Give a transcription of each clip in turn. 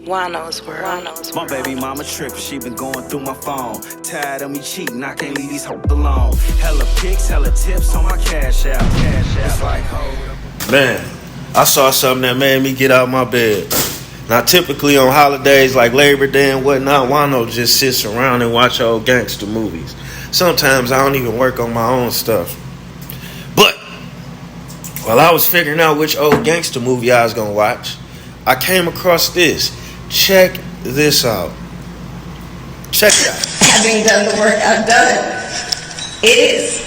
Juan-O's world. My baby mama trippin', she been going through my phone. Tired of me cheating, I can't leave these hoes alone. Hella pics, hella tips on my cash app. It's like, hold up. Man, I saw something that made me get out my bed. Now, typically on holidays like Labor Day and whatnot, Juan-O just sits around and watch old gangster movies. Sometimes I don't even work on my own stuff. But while I was figuring out which old gangster movie I was gonna watch, I came across this. Check this out. Check it out. Having done the work I've done, it is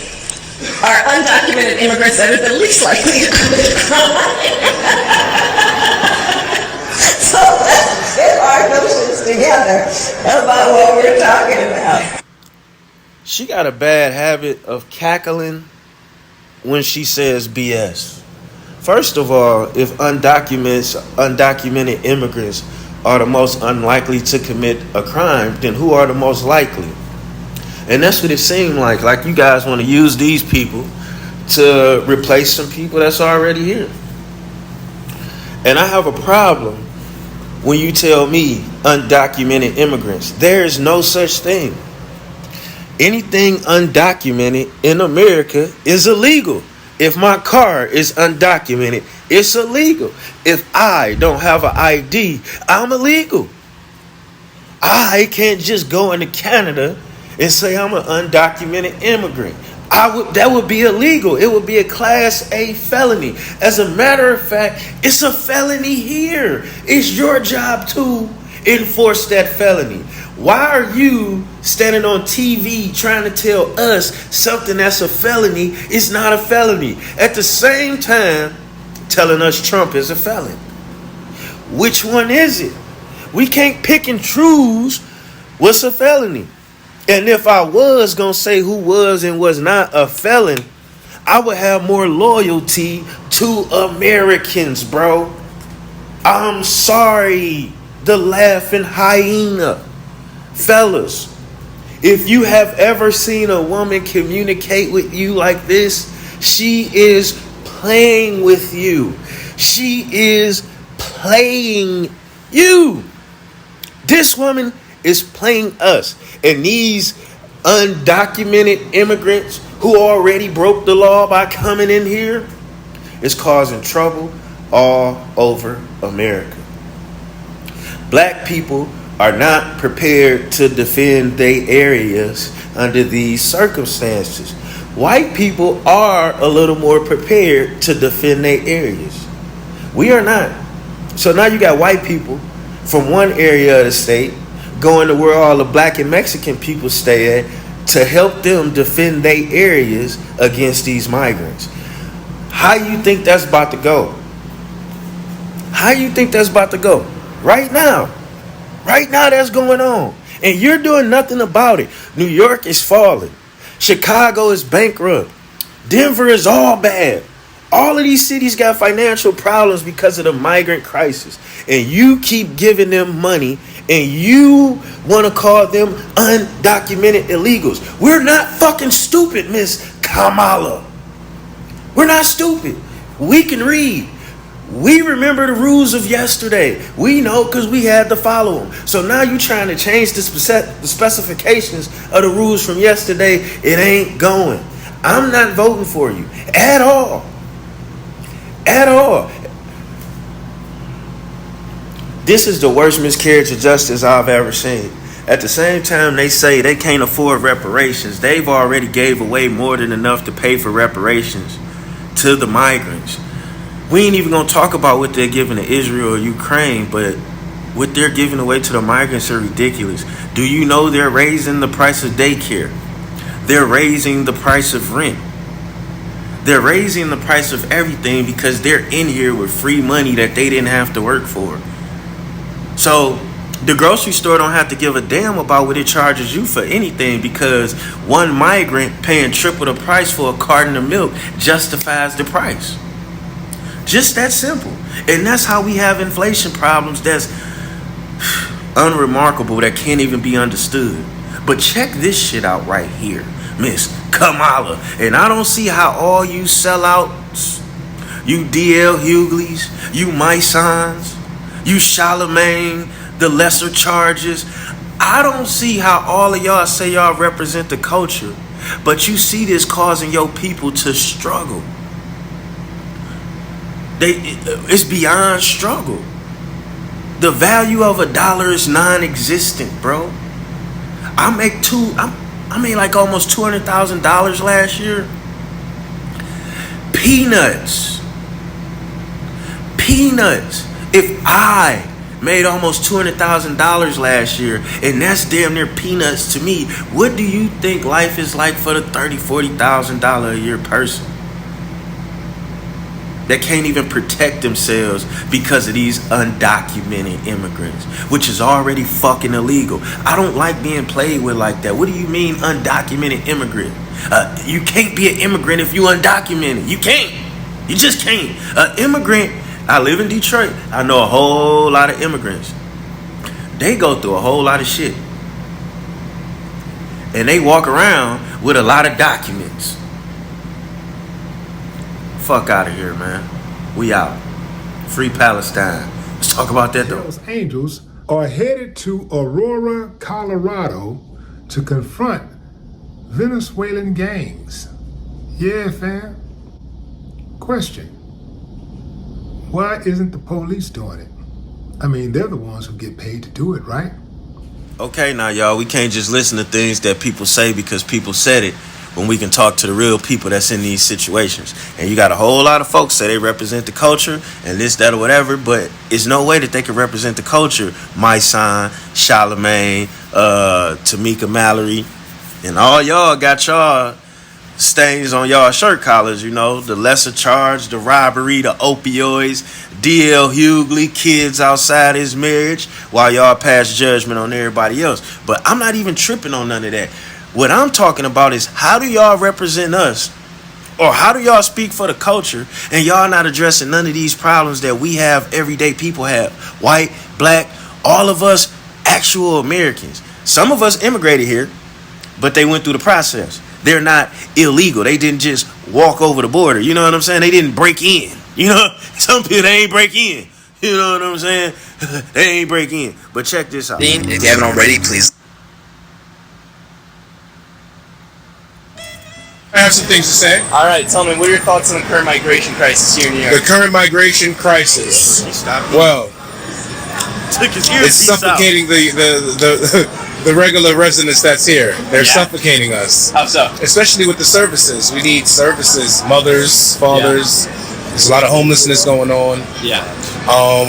our undocumented immigrants that are the least likely to commit crime. So let's get our notions together about what we're talking about. She got a bad habit of cackling when she says BS. First of all, if undocumented immigrants are the most unlikely to commit a crime, then who are the most likely? And that's what it seemed like. Like you guys want to use these people to replace some people that's already here. And I have a problem when you tell me undocumented immigrants. There is no such thing. Anything undocumented in America is illegal. If my car is undocumented, it's illegal. If I don't have an ID, I'm illegal. I can't just go into Canada and say I'm an undocumented immigrant. That would be illegal. It would be a Class A felony. As a matter of fact, it's a felony here. It's your job to enforce that felony. Why are you standing on TV trying to tell us something that's a felony is not a felony? At the same time, telling us Trump is a felon. Which one is it? We can't pick and choose what's a felony. And if I was going to say who was and was not a felon, I would have more loyalty to Americans, bro. I'm sorry, the laughing hyena. Fellas, if you have ever seen a woman communicate with you like this, she is playing with you. She is playing you. This woman is playing us. And these undocumented immigrants who already broke the law by coming in here is causing trouble all over America. Black people are not prepared to defend their areas under these circumstances. White people are a little more prepared to defend their areas. We are not. So now you got white people from one area of the state going to where all the black and Mexican people stay at to help them defend their areas against these migrants. How you think that's about to go? How you think that's about to go? Right now. Right now that's going on. And you're doing nothing about it. New York is falling. Chicago is bankrupt. Denver is all bad. All of these cities got financial problems because of the migrant crisis. And you keep giving them money and you want to call them undocumented illegals. We're not fucking stupid, Miss Kamala. We're not stupid. We can read. We remember the rules of yesterday. We know because we had to follow them. So now you trying to change the specifications of the rules from yesterday. It ain't going. I'm not voting for you at all. At all. This is the worst miscarriage of justice I've ever seen. At the same time, they say they can't afford reparations. They've already gave away more than enough to pay for reparations to the migrants. We ain't even going to talk about what they're giving to Israel or Ukraine, but what they're giving away to the migrants are ridiculous. Do you know they're raising the price of daycare? They're raising the price of rent. They're raising the price of everything because they're in here with free money that they didn't have to work for. So the grocery store don't have to give a damn about what it charges you for anything because one migrant paying triple the price for a carton of milk justifies the price. Just that simple. And that's how we have inflation problems that's unremarkable, that can't even be understood. But check this shit out right here, Miss Kamala. And I don't see how all you sellouts, you D.L. Hughley's, you Mysons, you Charlemagne, the lesser charges. I don't see how all of y'all say y'all represent the culture, but you see this causing your people to struggle. It's beyond struggle. The value of $1 is non-existent, bro. I made like almost $200,000 last year. Peanuts. If I made almost $200,000 last year, and that's damn near peanuts to me, what do you think life is like for the $30,000-$40,000 a year person that can't even protect themselves because of these undocumented immigrants, which is already fucking illegal? I don't like being played with like that. What do you mean undocumented immigrant? You can't be an immigrant if you undocumented. You can't. You just can't. Immigrant, I live in Detroit. I know a whole lot of immigrants. They go through a whole lot of shit. And they walk around with a lot of documents. Fuck out of here, man. We out. Free Palestine. Let's talk about that though. Hells Angels are headed to Aurora, Colorado to confront Venezuelan gangs. Yeah, fam. Question. Why isn't the police doing it? I mean, they're the ones who get paid to do it, right? Okay, now, y'all, we can't just listen to things that people say because people said it, when we can talk to the real people that's in these situations. And you got a whole lot of folks say they represent the culture and this, that, or whatever, but it's no way that they can represent the culture. My son, Charlemagne, Tamika Mallory, and all y'all got y'all stains on y'all shirt collars, you know, the lesser charge, the robbery, the opioids, D.L. Hughley, kids outside his marriage, while y'all pass judgment on everybody else. But I'm not even tripping on none of that. What I'm talking about is, how do y'all represent us? Or how do y'all speak for the culture and y'all not addressing none of these problems that we have, everyday people have? White, black, all of us actual Americans. Some of us immigrated here, but they went through the process. They're not illegal. They didn't just walk over the border. You know what I'm saying? They didn't break in. You know, some people, they ain't break in. You know what I'm saying? They ain't break in. But check this out. If you haven't already, please. I have some things to say. All right, tell me, what are your thoughts on the current migration crisis here in New York? The current migration crisis. Well, it's suffocating the regular residents that's here. They're suffocating us. How so? Especially with the services. We need services. Mothers, fathers. There's a lot of homelessness going on. Yeah.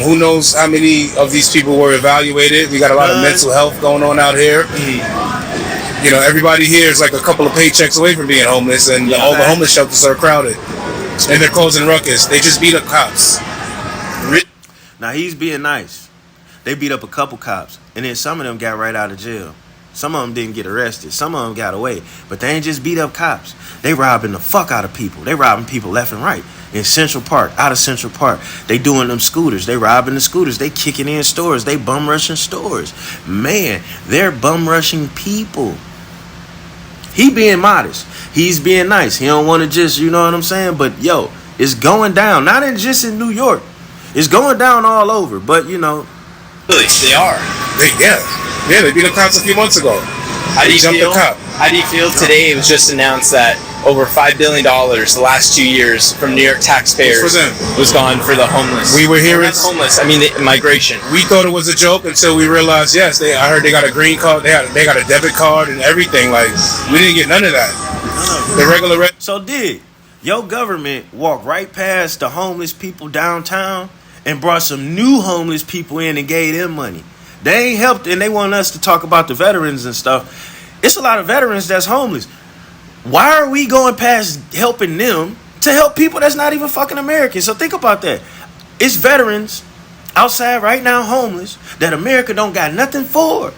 Who knows how many of these people were evaluated? We got a lot of mental health going on out here. You know, everybody here is like a couple of paychecks away from being homeless, and all the homeless shelters are crowded. And they're causing ruckus. They just beat up cops. Now, he's being nice. They beat up a couple cops, and then some of them got right out of jail. Some of them didn't get arrested. Some of them got away. But they ain't just beat up cops. They robbing the fuck out of people. They robbing people left and right. In Central Park, out of Central Park. They doing them scooters. They robbing the scooters. They kicking in stores. They bum rushing stores. Man, they're bum rushing people. He being modest. He's being nice. He don't want to just, you know what I'm saying? But, yo, it's going down. Not just in New York. It's going down all over. But, you know. They are. Yeah, they beat up cops a few months ago. How do you feel today? It was just announced that over $5 billion the last 2 years from New York taxpayers was gone for the homeless. We were here. Homeless. I mean, the migration. We thought it was a joke until we realized, I heard they got a green card. They got a debit card and everything. Like, we didn't get none of that. The regular. So did your government walk right past the homeless people downtown and brought some new homeless people in and gave them money? They ain't helped, and they want us to talk about the veterans and stuff. It's a lot of veterans that's homeless. Why are we going past helping them to help people that's not even fucking American? So think about that. It's veterans outside right now, homeless, that America don't got nothing for.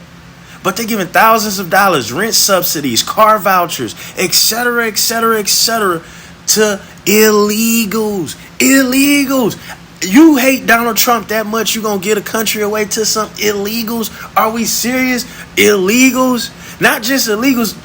But they're giving thousands of dollars, rent subsidies, car vouchers, etc., etc., etc., to illegals. Illegals. You hate Donald Trump that much, you gonna get a country away to some illegals? Are we serious? Illegals? Not just illegals.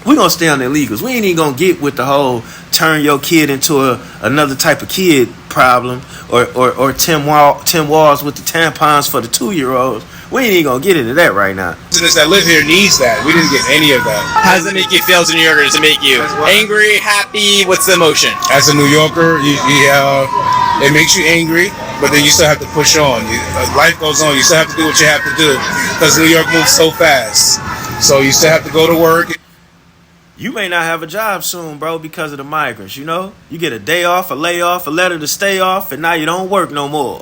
We gonna stay on the illegals. We ain't even gonna get with the whole turn your kid into another type of kid problem, or Tim Walls with the tampons for the 2-year-olds. We ain't even gonna get into that right now. Business that live here needs that. We didn't get any of that. How does it make you feel as a New Yorker? Does it make you angry, happy? What's the emotion? As a New Yorker, it makes you angry, but then you still have to push on. Life goes on. You still have to do what you have to do because New York moves so fast. So you still have to go to work. You may not have a job soon, bro, because of the migrants, you know? You get a day off, a layoff, a letter to stay off, and now you don't work no more.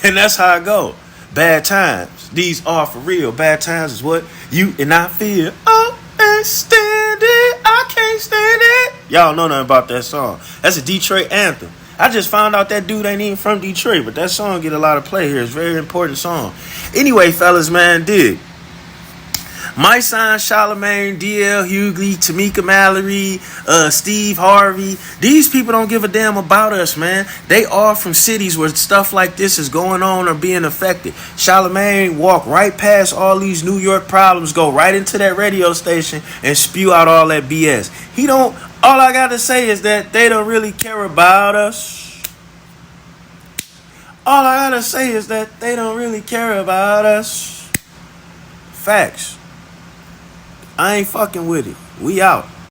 And that's how it go. Bad times. These are for real. Bad times is what you and I feel. Oh, and stand it. I can't stand it. Y'all know nothing about that song. That's a Detroit anthem. I just found out that dude ain't even from Detroit, but that song get a lot of play here. It's a very important song. Anyway, fellas, man, dig. My son, Charlamagne, DL Hughley, Tamika Mallory, Steve Harvey. These people don't give a damn about us, man. They are from cities where stuff like this is going on or being affected. Charlamagne walk right past all these New York problems, go right into that radio station and spew out all that BS. All I got to say is that they don't really care about us. All I got to say is that they don't really care about us. Facts. I ain't fucking with it. We out.